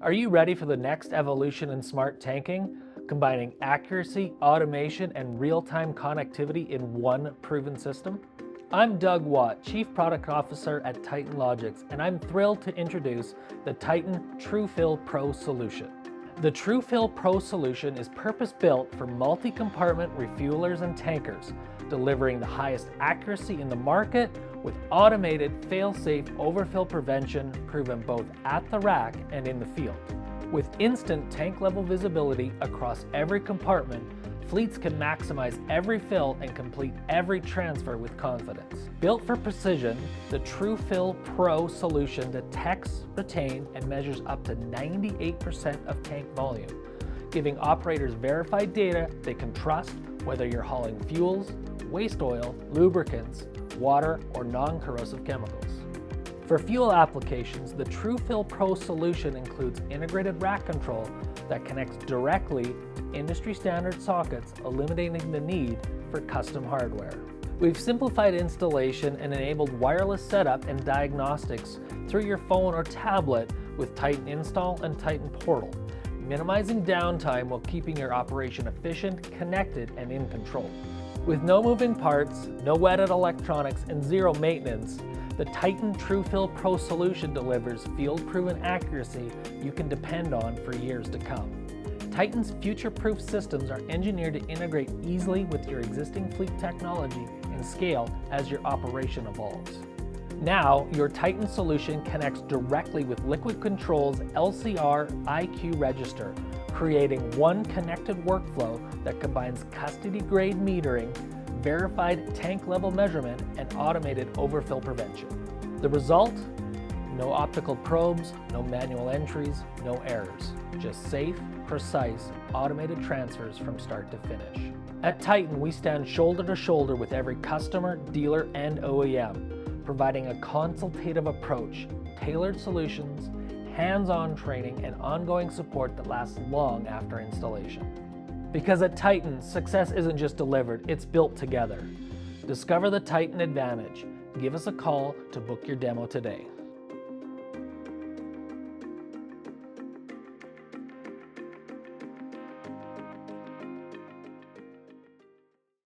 Are you ready for the next evolution in smart tanking, combining accuracy, automation, and real-time connectivity in one proven system? I'm Doug Watt, Chief Product Officer at Titan Logix, and I'm thrilled to introduce the Titan TrueFill Pro Solution. The TrueFill Pro Solution is purpose-built for multi-compartment refuelers and tankers, delivering the highest accuracy in the market with automated fail-safe overfill prevention proven both at the rack and in the field. With instant tank level visibility across every compartment, fleets can maximize every fill and complete every transfer with confidence. Built for precision, the TrueFill Pro Solution detects, retains, and measures up to 98% of tank volume, giving operators verified data they can trust whether you're hauling fuels, waste oil, lubricants, water, or non-corrosive chemicals. For fuel applications, the TrueFill Pro Solution includes integrated rack control that connects directly to industry standard sockets, eliminating the need for custom hardware. We've simplified installation and enabled wireless setup and diagnostics through your phone or tablet with Titan Install and Titan Portal, minimizing downtime while keeping your operation efficient, connected, and in control. With no moving parts, no wetted electronics, and zero maintenance, the Titan TrueFill Pro Solution delivers field-proven accuracy you can depend on for years to come. Titan's future-proof systems are engineered to integrate easily with your existing fleet technology and scale as your operation evolves. Now, your Titan solution connects directly with Liquid Controls LCR.IQ register, creating one connected workflow that combines custody-grade metering, verified tank level measurement, and automated overfill prevention. The result? No optical probes, no manual entries, no errors. Just safe, precise, automated transfers from start to finish. At Titan, we stand shoulder to shoulder with every customer, dealer, and OEM, providing a consultative approach, tailored solutions, hands-on training, and ongoing support that lasts long after installation. Because at Titan, success isn't just delivered, it's built together. Discover the Titan advantage. Give us a call to book your demo today.